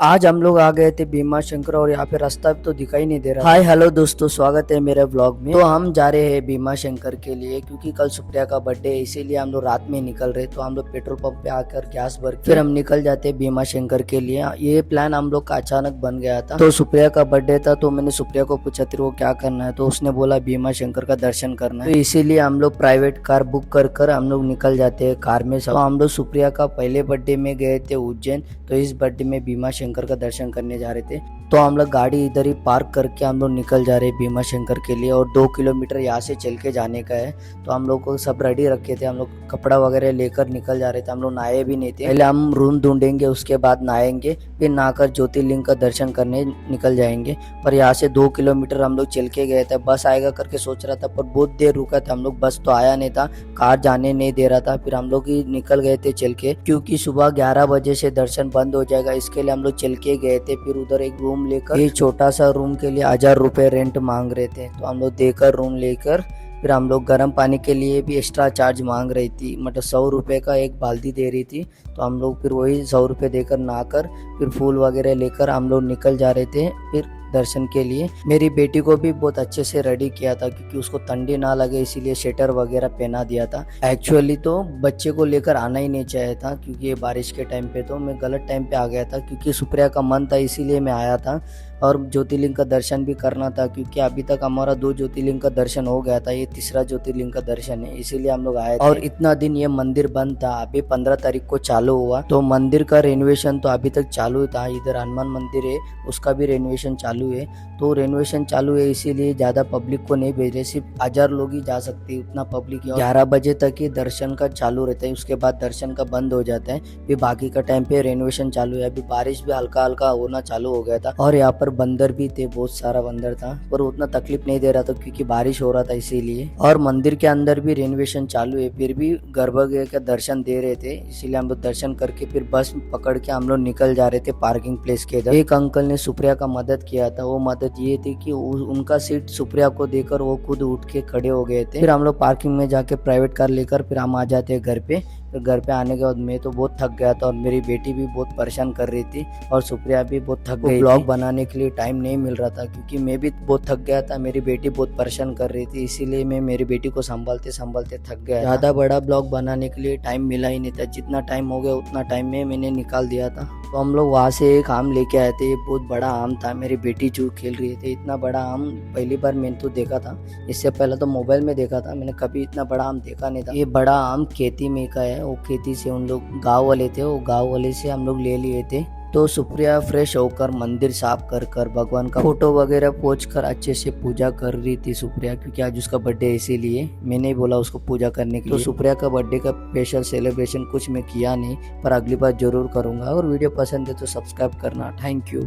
आज हम लोग आ गए थे भीमा शंकर और यहाँ पे रास्ता तो दिखाई नहीं दे रहा। हाय हेलो दोस्तों, स्वागत है मेरे व्लॉग में। तो हम जा रहे हैं भीमा शंकर के लिए क्योंकि कल सुप्रिया का बर्थडे है, इसीलिए हम लोग रात में निकल रहे। तो हम लोग पेट्रोल पंप पे आकर गैस भर फिर हम निकल जाते हैं भीमा शंकर के लिए। ये प्लान हम लोग का अचानक बन गया था। तो सुप्रिया का बर्थडे था तो मैंने सुप्रिया को पूछा तेरे को क्या करना है, तो उसने बोला भीमा शंकर का दर्शन करना है। तो इसीलिए हम लोग प्राइवेट कार बुक कर हम लोग निकल जाते हैं कार में। तो हम लोग सुप्रिया का पहले बर्थडे में गए थे उज्जैन, तो इस बर्थडे में भीमा शंकर का दर्शन करने जा रहे थे। तो हम लोग गाड़ी इधर ही पार्क करके हम लोग निकल जा रहे हैं भीमा शंकर के लिए। और 2 किलोमीटर यहाँ से चल के जाने का है। तो हम लोग को सब रेडी रखे थे, हम लोग कपड़ा वगैरह लेकर निकल जा रहे थे। हम लोग नहाए भी नहीं थे, पहले हम रूम ढूंढेंगे, उसके बाद नहाएंगे, फिर नहाकर ज्योतिर्लिंग का दर्शन करने निकल जाएंगे। पर यहाँ से 2 किलोमीटर हम लोग चल के गए थे। बस आएगा करके सोच रहा था पर बहुत देर रुका था हम लोग, बस तो आया नहीं था, कार जाने नहीं दे रहा था। फिर हम लोग ही निकल गए थे चल के, क्योंकि सुबह 11 बजे से दर्शन बंद हो जाएगा, इसके लिए हम लोग चल के गए थे। फिर उधर एक रूम लेकर, ये छोटा सा रूम के लिए 1000 रुपए रेंट मांग रहे थे। तो हम लोग देकर रूम लेकर फिर हम लोग गर्म पानी के लिए भी एक्स्ट्रा चार्ज मांग रही थी, मतलब 100 रुपए का एक बाल्टी दे रही थी। तो हम लोग फिर वही 100 रुपए देकर नहाकर फिर फूल वगैरह लेकर हम लोग निकल जा रहे थे फिर दर्शन के लिए। मेरी बेटी को भी बहुत अच्छे से रेडी किया था क्योंकि उसको ठंडी ना लगे, इसीलिए स्वेटर वगैरह पहना दिया था। एक्चुअली तो बच्चे को लेकर आना ही नहीं चाहिए था क्योंकि ये बारिश के टाइम पे, तो मैं गलत टाइम पे आ गया था क्योंकि सुप्रिया का मन था इसीलिए मैं आया था। और ज्योतिर्लिंग का दर्शन भी करना था क्योंकि अभी तक हमारा 2 ज्योतिर्लिंग का दर्शन हो गया था, ये तीसरा ज्योतिर्लिंग का दर्शन है, इसीलिए हम लोग आए थे। और इतना दिन ये मंदिर बंद था, अभी 15 तारीख को चालू हुआ। तो मंदिर का रेनोवेशन तो अभी तक चालू था। इधर हनुमान मंदिर है, उसका भी रेनोवेशन चालू है। तो रेनोवेशन चालू है इसीलिए ज्यादा पब्लिक को नहीं भेज रहे, सिर्फ 1000 लोग ही जा सकते, उतना पब्लिक है। 11 बजे तक ही दर्शन का चालू रहता है, उसके बाद दर्शन का बंद हो जाता है। फिर बाकी का टाइम पे रेनोवेशन चालू है। अभी बारिश भी हल्का हल्का होना चालू हो गया था। और यहाँ पर बंदर भी थे, बहुत सारा बंदर था, पर उतना तकलीफ नहीं दे रहा था क्योंकि बारिश हो रहा था इसीलिए। और मंदिर के अंदर भी रेनोवेशन चालू है, फिर भी गर्भगृह का दर्शन दे रहे थे, इसीलिए हम लोग दर्शन करके फिर बस पकड़ के हम लोग निकल जा रहे थे पार्किंग प्लेस के इधर। एक अंकल ने सुप्रिया का मदद किया था, वो मदद ये थी कि उनका सीट सुप्रिया को देकर वो खुद उठ के खड़े हो गए थे। फिर हम लोग पार्किंग में जाके प्राइवेट कार लेकर फिर हम आ जाते हैं घर पे। फिर घर पे आने के बाद मैं तो बहुत थक गया था और मेरी बेटी भी बहुत परेशान कर रही थी और सुप्रिया भी बहुत थक गई। ब्लॉग बनाने के लिए टाइम नहीं मिल रहा था क्योंकि मैं भी बहुत थक गया था, मेरी बेटी बहुत परेशान कर रही थी, इसीलिए मैं मेरी बेटी को संभालते संभालते थक गया। ज्यादा बड़ा ब्लॉग बनाने के लिए टाइम मिला ही नहीं था, जितना टाइम हो गया उतना टाइम में मैंने निकाल दिया था। तो हम लोग वहाँ से एक आम लेके आए थे, ये बहुत बड़ा आम था, मेरी बेटी जो खेल रही थी। इतना बड़ा आम पहली बार मैंने तो देखा था, इससे पहले तो मोबाइल में देखा था, मैंने कभी इतना बड़ा आम देखा नहीं था। ये बड़ा आम खेती में का है, वो खेती से उन लोग गाँव वाले थे, वो गाँव वाले से हम लोग ले लिए थे। तो सुप्रिया फ्रेश होकर मंदिर साफ कर भगवान का फोटो वगैरह पोंछ कर अच्छे से पूजा कर रही थी सुप्रिया, क्योंकि आज उसका बर्थडे है इसीलिए मैंने ही बोला उसको पूजा करने के लिए। तो सुप्रिया का बर्थडे का स्पेशल सेलिब्रेशन कुछ मैं किया नहीं, पर अगली बार जरूर करूंगा। और वीडियो पसंद है तो सब्सक्राइब करना। Thank you.